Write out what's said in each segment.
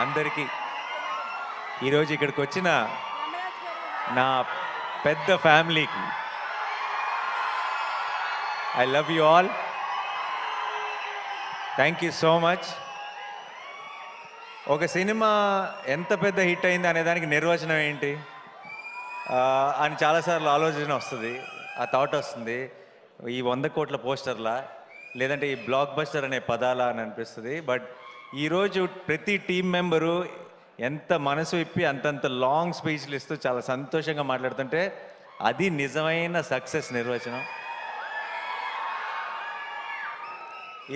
అందరికీ ఈరోజు ఇక్కడికి వచ్చిన నా పెద్ద ఫ్యామిలీకి I love you all. Thank you so much. ఒక సినిమా ఎంత పెద్ద హిట్ అయింది అనే దానికి నిర్వచనం ఏంటి అని చాలాసార్లు ఆలోచన వస్తుంది, ఆ థాట్ వస్తుంది. ఈ 100 కోట్ల పోస్టర్లా లేదంటే ఈ బ్లాక్ బస్టర్ అనే పదాలా అని అనిపిస్తుంది. బట్ ఈరోజు ప్రతి టీం మెంబరు ఎంత మనసు విప్పి అంతంత లాంగ్ స్పీచ్లు ఇస్తూ చాలా సంతోషంగా మాట్లాడుతుంటే అది నిజమైన సక్సెస్ నిర్వచనం.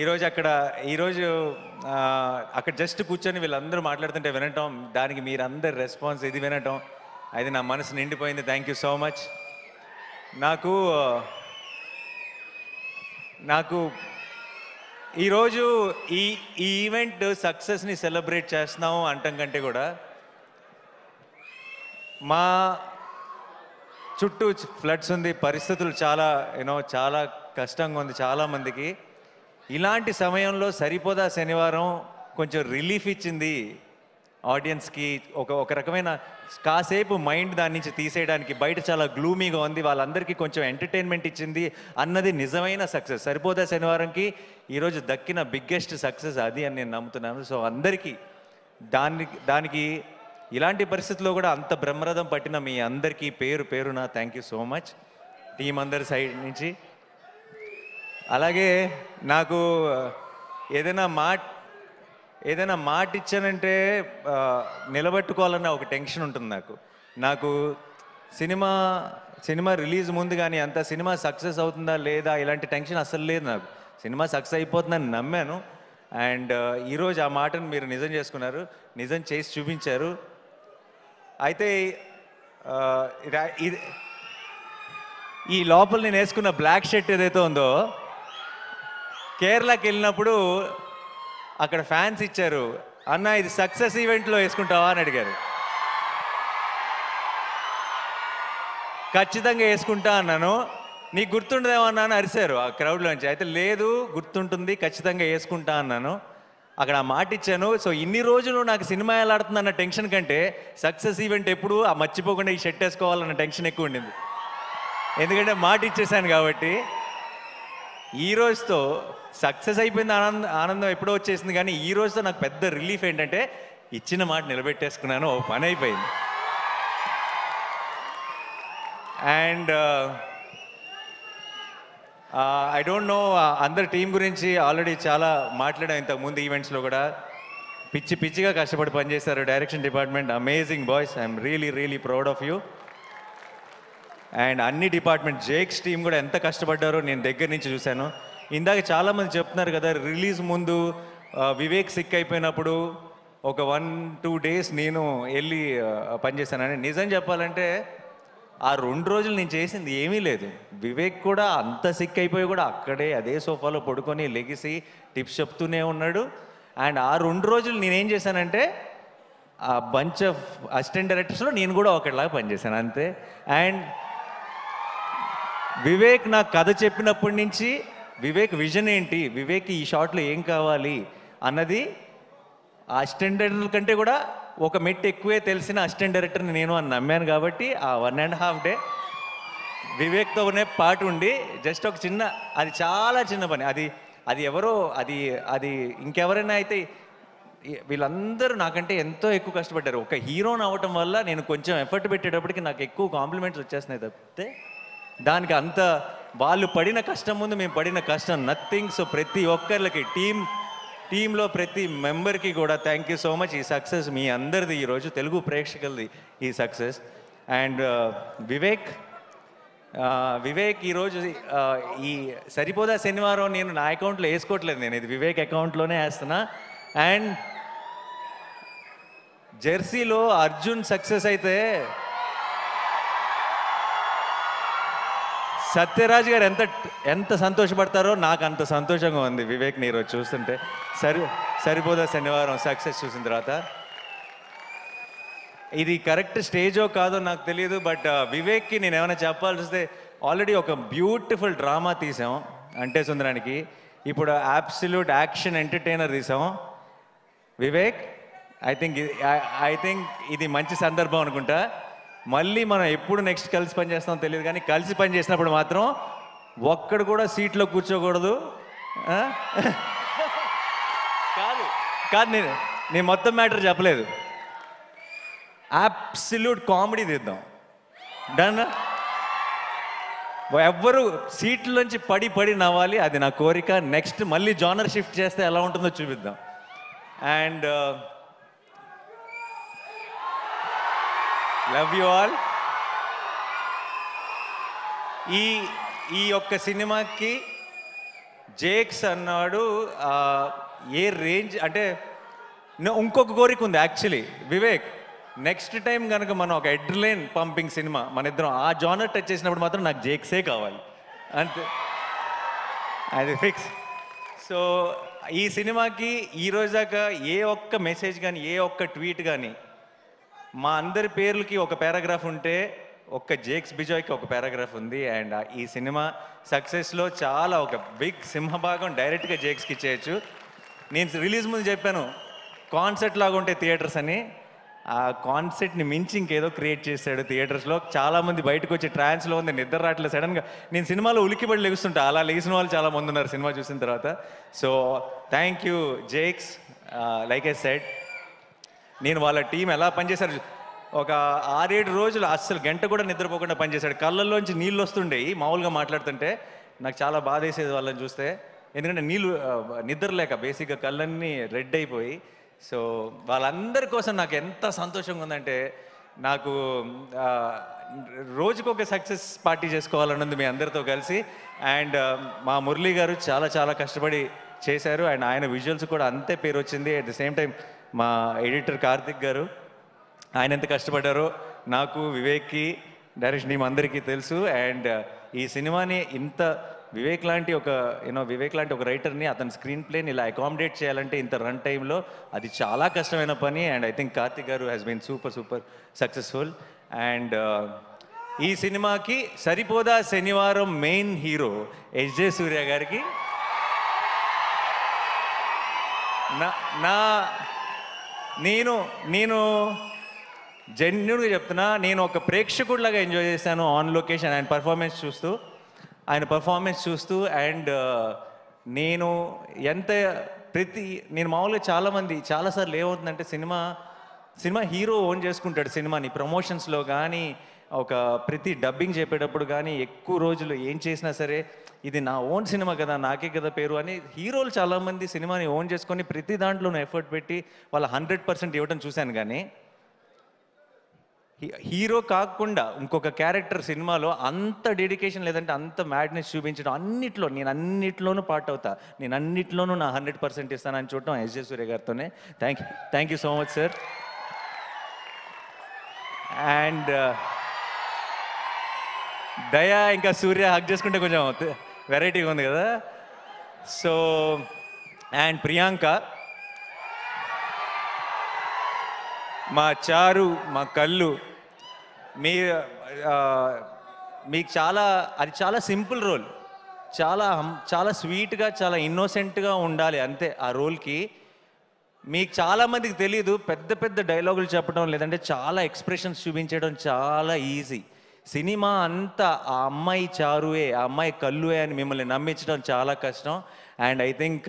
ఈరోజు అక్కడ జస్ట్ కూర్చొని వీళ్ళందరూ మాట్లాడుతుంటే వినటం, దానికి మీరందరు రెస్పాన్స్ ఇది వినటం, అది నా మనసు నిండిపోయింది. Thank you so much. నాకు ఈరోజు ఈ ఈవెంట్ సక్సెస్ని సెలబ్రేట్ చేస్తున్నాము అంటాం కంటే కూడా మా చుట్టూ ఫ్లడ్స్ ఉంది, పరిస్థితులు చాలా చాలా కష్టంగా ఉంది చాలామందికి. ఇలాంటి సమయంలో సరిపోదా శనివారం కొంచెం రిలీఫ్ ఇచ్చింది ఆడియన్స్కి. ఒక రకమైన కాసేపు మైండ్ దాని నుంచి తీసేయడానికి. బయట చాలా గ్లూమీగా ఉంది, వాళ్ళందరికీ కొంచెం ఎంటర్టైన్మెంట్ ఇచ్చింది అన్నది నిజమైన సక్సెస్. సరిపోదా శనివారంకి ఈరోజు దక్కిన బిగ్గెస్ట్ సక్సెస్ అది అని నేను నమ్ముతున్నాను. సో అందరికీ దానికి ఇలాంటి పరిస్థితుల్లో కూడా అంత బ్రహ్మరథం పట్టిన మీ అందరికీ పేరు పేరున thank you so much team అందరి సైడ్ నుంచి. అలాగే నాకు ఏదైనా మాట ఇచ్చానంటే నిలబెట్టుకోవాలన్న ఒక టెన్షన్ ఉంటుంది నాకు సినిమా రిలీజ్ ముందు కానీ అంత సినిమా సక్సెస్ అవుతుందా లేదా ఇలాంటి టెన్షన్ అసలు లేదు నాకు. సినిమా సక్సెస్ అయిపోతుందని నమ్మాను. అండ్ ఈరోజు ఆ మాటను మీరు నిజం చేసుకున్నారు, నిజం చేసి చూపించారు. అయితే ఈ లోపల నేను వేసుకున్న బ్లాక్ షర్ట్ ఏదైతే ఉందో కేరళకి వెళ్ళినప్పుడు అక్కడ ఫ్యాన్స్ ఇచ్చారు, అన్న ఇది సక్సెస్ ఈవెంట్లో వేసుకుంటావా అని అడిగారు. ఖచ్చితంగా వేసుకుంటా అన్నాను. నీకు గుర్తుండదేమో అన్నాను, అరిశారు ఆ క్రౌడ్లోంచి. అయితే లేదు గుర్తుంటుంది, ఖచ్చితంగా వేసుకుంటా అన్నాను. అక్కడ ఆ మాట ఇచ్చాను. సో ఇన్ని రోజులు నాకు సినిమా ఎలా ఆడుతుంది అన్న టెన్షన్ కంటే సక్సెస్ ఈవెంట్ ఎప్పుడు ఆ మర్చిపోకుండా ఈ షర్ట్ వేసుకోవాలన్న టెన్షన్ ఎక్కువ ఉండింది. ఎందుకంటే మాట ఇచ్చేసాను కాబట్టి. ఈ రోజుతో సక్సెస్ అయిపోయింది, ఆనందం ఎప్పుడో వచ్చేసింది. కానీ ఈ రోజుతో నాకు పెద్ద రిలీఫ్ ఏంటంటే ఇచ్చిన మాట నిలబెట్టేసుకున్నాను, ఓ పని అయిపోయింది. అండ్ ఐ డోంట్ నో అందరి టీం గురించి ఆల్రెడీ చాలా మాట్లాడాం ఇంతకుముందు ఈవెంట్స్లో కూడా. పిచ్చిగా కష్టపడి పనిచేశారు direction department. Amazing boys, I'm really proud of you. And అన్ని డిపార్ట్మెంట్ జేక్స్ టీం కూడా ఎంత కష్టపడ్డారో నేను దగ్గర నుంచి చూశాను. ఇందాక చాలామంది చెప్తున్నారు కదా రిలీజ్ ముందు వివేక్ సిక్ అయిపోయినప్పుడు ఒక 1-2 days నేను వెళ్ళి పనిచేశానని. నిజం చెప్పాలంటే ఆ 2 రోజులు నేను చేసింది ఏమీ లేదు. వివేక్ కూడా అంత సిక్ అయిపోయి కూడా అక్కడే అదే సోఫాలో పడుకొని లెగిసి టిప్స్ చెప్తూనే ఉన్నాడు. అండ్ ఆ 2 రోజులు నేనేం చేశానంటే ఆ బంచ్ ఆఫ్ అసిస్టెంట్ డైరెక్టర్స్లో నేను కూడా ఒకటిలాగా పనిచేశాను అంతే. అండ్ వివేక్ నాకు కథ చెప్పినప్పటి నుంచి వివేక్ విజన్ ఏంటి, వివేక్ ఈ షాట్లో ఏం కావాలి అన్నది ఆ అసిస్టెంట్ డైరెక్టర్ కంటే కూడా ఒక మెట్టు ఎక్కువే తెలిసిన అసిస్టెంట్ డైరెక్టర్ని నేను అని నమ్మాను. కాబట్టి ఆ 1.5 day వివేక్తోనే పాటు ఉండి జస్ట్ ఒక చిన్న, అది చాలా చిన్న పని, అది ఎవరో అది ఇంకెవరైనా అయితే వీళ్ళందరూ నాకంటే ఎంతో ఎక్కువ కష్టపడ్డారు. ఒక హీరోని అవ్వటం వల్ల నేను కొంచెం ఎఫర్ట్ పెట్టేటప్పటికి నాకు ఎక్కువ కాంప్లిమెంట్స్ వచ్చేస్తున్నాయి తప్పితే దానికి అంత వాళ్ళు పడిన కష్టం ముందు మేము పడిన కష్టం నథింగ్. సో ప్రతి ఒక్కరికి టీంలో ప్రతి మెంబర్కి కూడా థ్యాంక్ యూ సో మచ్. ఈ సక్సెస్ మీ అందరిది, ఈరోజు తెలుగు ప్రేక్షకులది ఈ సక్సెస్. అండ్ వివేక్ ఈరోజు ఈ సరిపోదా శనివారం నేను నా అకౌంట్లో వేసుకోవట్లేదు, నేను ఇది వివేక్ అకౌంట్లోనే వేస్తున్నా. అండ్ జెర్సీలో అర్జున్ సక్సెస్ అయితే సత్యరాజ్ గారు ఎంత సంతోషపడతారో నాకు అంత సంతోషంగా ఉంది వివేక్ని ఈరోజు చూస్తుంటే. సరిపోదా శనివారం సక్సెస్ చూసిన తర్వాత. ఇది కరెక్ట్ స్టేజో కాదో నాకు తెలియదు, బట్ వివేక్కి నేను ఏమైనా చెప్పాల్సి వస్తే ఆల్రెడీ ఒక బ్యూటిఫుల్ డ్రామా తీసాం అంటే సుందరానికి. ఇప్పుడు అబ్సల్యూట్ యాక్షన్ ఎంటర్టైనర్ తీసాం. వివేక్ ఐ థింక్ ఇది మంచి సందర్భం అనుకుంటా. మళ్ళీ మనం ఎప్పుడు నెక్స్ట్ కలిసి పని చేస్తామో తెలియదు, కానీ కలిసి పని చేసినప్పుడు మాత్రం ఒక్కడు కూడా సీట్లో కూర్చోకూడదు. ఆ? కాదు కాదు నేను మొత్తం మ్యాటర్ చెప్పలేదు. అబ్సల్యూట్ కామెడీ తీద్దాం. డన్. ఎవ్వరు సీట్లోంచి పడి పడి నవ్వాలి, అది నా కోరిక. నెక్స్ట్ మళ్ళీ జానర్ షిఫ్ట్ చేస్తే ఎలా ఉంటుందో చూపిద్దాం. And love you all. ఈ ఒక్క సినిమాకి జేక్స్ అన్నాడు ఏ రేంజ్ అంటే, ఇంకొక కోరిక ఉంది యాక్చువల్లీ వివేక్. నెక్స్ట్ టైం కనుక మనం ఒక ఎడ్రిలైన్ పంపింగ్ సినిమా మన ఇద్దరం ఆ జానర్ టచ్ చేసినప్పుడు మాత్రం నాకు జేక్సే కావాలి అంతే, అది ఫిక్స్. సో ఈ సినిమాకి ఈరోజు దాకా ఏ ఒక్క మెసేజ్ కానీ ఏ ఒక్క ట్వీట్ కానీ, మా అందరి పేర్లకి ఒక పారాగ్రాఫ్ ఉంటే ఒక్క జేక్స్ బిజాయ్కి ఒక పారాగ్రాఫ్ ఉంది. అండ్ ఈ సినిమా సక్సెస్లో చాలా ఒక బిగ్ సింహభాగం డైరెక్ట్గా జేక్స్కి ఇచ్చేయచ్చు. నేను రిలీజ్ ముందు చెప్పాను కాన్సెప్ట్ లాగా ఉంటే థియేటర్స్ అని. ఆ కాన్సెప్ట్ని మించి ఇంకేదో క్రియేట్ చేశాడు థియేటర్స్లో. చాలామంది బయటకు వచ్చి ట్రాన్స్లో ఉంది, నిద్ర రావట్లేదు. సడన్గా నేను సినిమాలో ఉలికిపడి లెగుస్తుంటా, అలా లెగిసిన వాళ్ళు చాలామంది ఉన్నారు సినిమా చూసిన తర్వాత. So thank you Jakes. Like I said, నేను వాళ్ళ టీం ఎలా పనిచేశారు, ఒక 6-7 రోజులు అస్సలు గంట కూడా నిద్రపోకుండా పనిచేశాడు. కళ్ళల్లోంచి నీళ్ళు వస్తుండేవి మామూలుగా మాట్లాడుతుంటే. నాకు చాలా బాధ వేసేది వాళ్ళని చూస్తే, ఎందుకంటే నిద్ర లేక బేసిక్గా కళ్ళన్నీ రెడ్ అయిపోయి. సో వాళ్ళందరి కోసం నాకు ఎంత సంతోషంగా ఉందంటే, నాకు రోజుకొక సక్సెస్ పార్టీ చేసుకోవాలన్నది మీ అందరితో కలిసి. అండ్ మా మురళీ గారు చాలా చాలా కష్టపడి చేశారు, అండ్ ఆయన విజువల్స్ కూడా అంతే పేరు వచ్చింది. అట్ ద సేమ్ టైం మా ఎడిటర్ కార్తిక్ గారు, ఆయన ఎంత కష్టపడ్డారో నాకు, వివేక్కి, డైరెక్షన్ టీం అందరికీ తెలుసు. అండ్ ఈ సినిమాని ఇంత వివేక్ లాంటి ఒక రైటర్ని అతని స్క్రీన్ ప్లేని ఇలా అకామిడేట్ చేయాలంటే ఇంత రన్ టైంలో అది చాలా కష్టమైన పని. And I think Karthik garu has been super successful. And ఈ సినిమాకి సరిపోదా శనివారం మెయిన్ హీరో ఎస్జే సూర్య గారికి నేను జెన్యున్గా చెప్తున్నా, నేను ఒక ప్రేక్షకుడిలాగా ఎంజాయ్ చేశాను ఆన్ లొకేషన్ ఆయన పర్ఫార్మెన్స్ చూస్తూ. అండ్ నేను మామూలుగా చాలాసార్లు ఏమవుతుందంటే, సినిమా హీరో ఓన్ చేసుకుంటాడు సినిమాని. ప్రమోషన్స్లో కానీ ఒక ప్రతి డబ్బింగ్ చెప్పేటప్పుడు కానీ ఎక్కువ రోజులు ఏం చేసినా సరే ఇది నా ఓన్ సినిమా కదా, నాకే కదా పేరు అని హీరోలు చాలామంది సినిమాని ఓన్ చేసుకొని ప్రతి దాంట్లోనూ ఎఫర్ట్ పెట్టి వాళ్ళ 100% ఇవ్వడం చూశాను. కానీ హీరో కాకుండా ఇంకొక క్యారెక్టర్ సినిమాలో అంత డెడికేషన్ లేదంటే అంత మ్యాడ్నెస్ చూపించడం, నేను అన్నిట్లోనూ పార్ట్ అవుతా, నేను అన్నిట్లోనూ నా 100% ఇస్తానని చూడటం ఎస్జే సూర్య గారితోనే. Thank you so much sir. And Daya ఇంకా సూర్య హక్ చేసుకుంటే కొంచెం వెరైటీగా ఉంది కదా. సో అండ్ ప్రియాంక, మా చారు, మా కళ్ళు, మీకు చాలా సింపుల్ రోల్, చాలా స్వీట్గా చాలా ఇన్నోసెంట్గా ఉండాలి అంతే ఆ రోల్కి. మీకు చాలామందికి తెలీదు, పెద్ద డైలాగులు చెప్పడం లేదంటే చాలా ఎక్స్ప్రెషన్స్ చూపించడం చాలా ఈజీ. సినిమా అంతా ఆ అమ్మాయి చారువే, ఆ అమ్మాయి కళ్ళువే అని మిమ్మల్ని నమ్మించడం చాలా కష్టం. అండ్ ఐ థింక్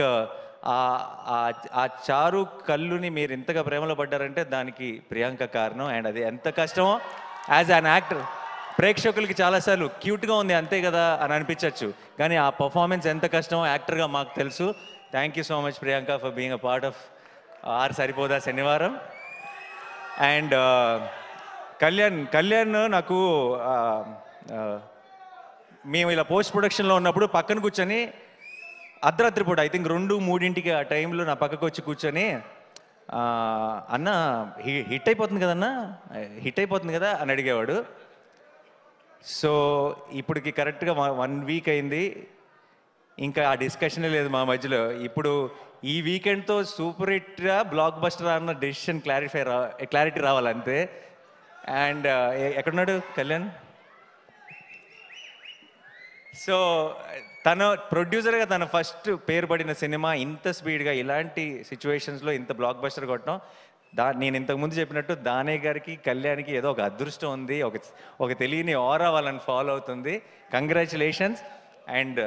ఆ చారు కళ్ళుని మీరు ఇంతగా ప్రేమలో పడ్డారంటే దానికి ప్రియాంక కారణం. అండ్ అది ఎంత కష్టమో యాజ్ అన్ యాక్టర్ ప్రేక్షకులకి చాలాసార్లు క్యూట్గా ఉంది అంతే కదా అని అనిపించవచ్చు, కానీ ఆ పర్ఫార్మెన్స్ ఎంత కష్టమో యాక్టర్గా మాకు తెలుసు. Thank you so much Priyanka for being a part of our Saripodhaa Sanivaaram. And Kalyan నాకు మేము ఇలా పోస్ట్ ప్రొడక్షన్లో ఉన్నప్పుడు పక్కన కూర్చొని అర్ధరాత్రి పూట ఐ థింక్ 2-3 ఆ టైంలో నా పక్కకు వచ్చి కూర్చొని, అన్న హిట్ అయిపోతుంది కదా అని అడిగేవాడు. సో ఇప్పటికి కరెక్ట్గా 1 వీక్ అయింది, ఇంకా ఆ డిస్కషనే లేదు మా మధ్యలో. ఇప్పుడు ఈ వీకెండ్తో సూపర్ హిట్గా బ్లాక్ బస్టర్ అన్న డెసిషన్ క్లారిటీ రావాలంతే. అండ్ ఎక్కడున్నాడు కళ్యాణ్? సో తన ప్రొడ్యూసర్గా తన ఫస్ట్ పేరు పడిన సినిమా ఇంత స్పీడ్గా ఇలాంటి సిచ్యువేషన్స్లో ఇంత బ్లాక్ బస్టర్ కొట్టడం నేను ఇంతకుముందు చెప్పినట్టు దానయ్య గారికి కళ్యాణ్కి ఏదో ఒక అదృష్టం ఉంది, ఒక తెలియని ఆరా వాళ్ళని ఫాలో అవుతుంది. కంగ్రాచులేషన్స్. అండ్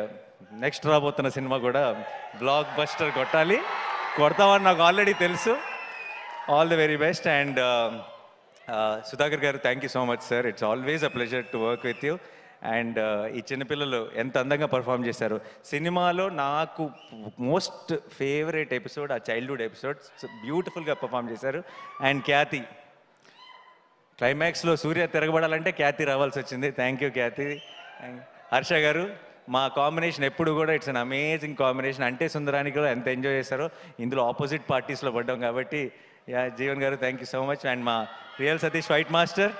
నెక్స్ట్ రాబోతున్న సినిమా కూడా బ్లాక్ బస్టర్ కొడతామని నాకు ఆల్రెడీ తెలుసు. All the very best. And Sudhakar garu, thank you so much sir. It's always a pleasure to work with you. And ఈ చిన్నపిల్లలు ఎంత అందంగా పర్ఫామ్ చేశారు. సినిమాలో నాకు మోస్ట్ ఫేవరెట్ ఎపిసోడ్ ఆ చైల్డ్హుడ్ ఎపిసోడ్. బ్యూటిఫుల్గా పర్ఫామ్ చేశారు. అండ్ ఖ్యాతి, క్లైమాక్స్లో సూర్య తిరగబడాలంటే ఖ్యాతి రావాల్సి వచ్చింది. థ్యాంక్ యూ ఖ్యాతి. హర్ష గారు, మా కాంబినేషన్ ఎప్పుడు కూడా ఇట్స్ అన్ అమేజింగ్ కాంబినేషన్. అంటే సుందరానికి కూడా ఎంత ఎంజాయ్ చేశారో, ఇందులో ఆపోజిట్ పార్టీస్లో పడ్డాం కాబట్టి. యా జీవన్ గారు, thank you so much. And మా రియల్ సతీష్ ఫైట్ మాస్టర్,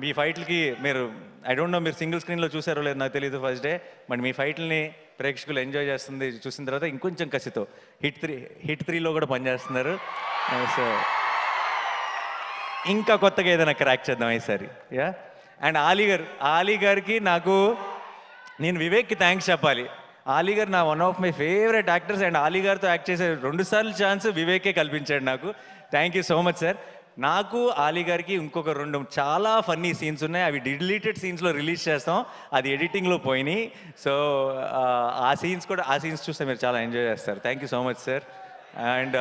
మీ ఫైట్లకి మీరు ఐ డోంట్ నో మీరు సింగిల్ స్క్రీన్లో చూసారో లేదు నాకు తెలియదు ఫస్ట్ డే, బట్ మీ ఫైట్లని ప్రేక్షకులు ఎంజాయ్ చేస్తుంది చూసిన తర్వాత ఇంకొంచెం కసితో హిట్ 3లో కూడా పనిచేస్తున్నారు. సో ఇంకా కొత్తగా ఏదైనా క్రాక్ చేద్దాం ఈసారి. యా. అండ్ ఆలీ గారికి నేను వివేక్కి థ్యాంక్స్ చెప్పాలి. ఆలీ గారు నా one of my favourite actors. And Ali గారితో యాక్ట్ చేసే 2 సార్లు ఛాన్స్ వివేకే కల్పించాడు నాకు. Thank you so much sir. నాకు ఆలీ గారికి ఇంకొక 2 చాలా ఫన్నీ సీన్స్ ఉన్నాయి. అవి డిలీటెడ్ సీన్స్లో రిలీజ్ చేస్తాం, అది ఎడిటింగ్లో పోయినాయి. సో ఆ సీన్స్ చూస్తే మీరు చాలా ఎంజాయ్ చేస్తారు. Thank you so much sir. And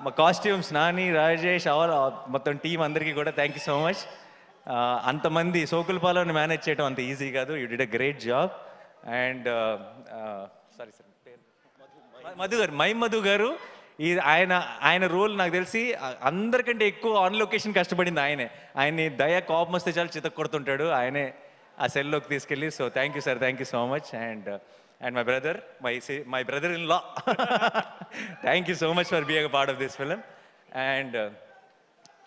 మా కాస్ట్యూమ్స్ నాని, రాజేష్, మొత్తం టీం అందరికీ కూడా థ్యాంక్ యూ సో మచ్. అంతమంది సోకులపాలను మేనేజ్ చేయడం అంత ఈజీ కాదు. You did a great job. And sorry sir Madhu గారు, ఆయన రోల్ నాకు తెలిసి అందరికంటే ఎక్కువ ఆన్ లొకేషన్ కష్టపడింది ఆయన్ని దయ కోపం వస్తే చాలా చితక్ కొడుతుంటాడు, ఆయనే ఆ సెల్లోకి తీసుకెళ్ళి. So thank you sir, thank you so much. And my brother in law, thank you so much for being a part of this film. And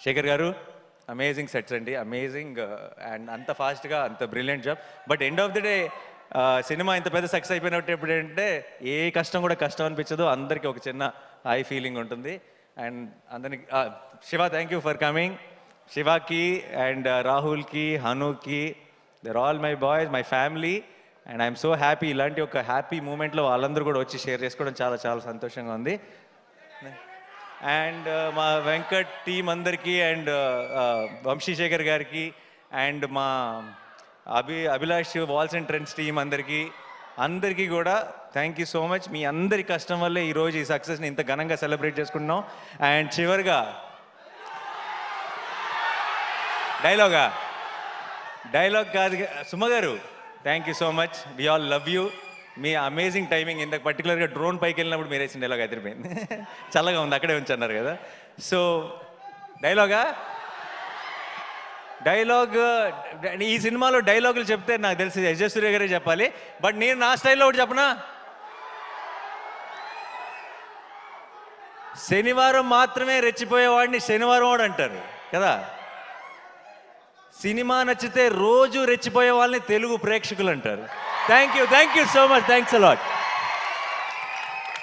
Shekhar garu, amazing sets అండి, అమేజింగ్. అండ్ అంత ఫాస్ట్గా అంత brilliant job. But end of the day cinema ఇంత పెద్ద success అయిపోయినట్టు ఎప్పుడంటే ఏ కష్టం కూడా కష్టం అనిపించదు, అందరికీ ఒక చిన్న హై ఫీలింగ్ ఉంటుంది. అండ్ అందరికి Shiva, thank you for coming. శివాకి అండ్ రాహుల్కి, హనుకి, their all my boys, my family. And I'm so happy. ఇలాంటి ఒక హ్యాపీ మూమెంట్లో వాళ్ళందరూ కూడా వచ్చి షేర్ చేసుకోవడం చాలా చాలా సంతోషంగా ఉంది. అండ్ మా వెంకట్ టీం అందరికీ, అండ్ వంశీశేఖర్ గారికి, అండ్ మా Abhilash walls and trends team అందరికీ కూడా థ్యాంక్ యూ సో మచ్. మీ అందరి కష్టం వల్లే ఈరోజు ఈ సక్సెస్ని ఇంత ఘనంగా సెలబ్రేట్ చేసుకుంటున్నాం. అండ్ చివరిగా డైలాగ్ కాదు Suma garu, thank you so much. We all love you. మీ అమేజింగ్ టైమింగ్. ఇంత పర్టికులర్గా డ్రోన్ పైకి వెళ్ళినప్పుడు మీరు వేసిన డైలాగ్ అదిరిపోయింది. చల్లగా ఉంది, అక్కడే ఉంచన్నారు కదా. సో డైలాగ్ ఈ సినిమాలో డైలాగులు చెప్తే నాకు తెలిసి ఎస్ సూర్య గారే చెప్పాలి. బట్ నేను నా స్టైల్లో ఒకటి చెప్పనా, శనివారం మాత్రమే రెచ్చిపోయేవాడిని శనివారం వాడు అంటారు కదా. సినిమా నచ్చితే రోజు రెచ్చిపోయే వాళ్ళని తెలుగు ప్రేక్షకులు అంటారు. Thank you so much. Thanks a lot.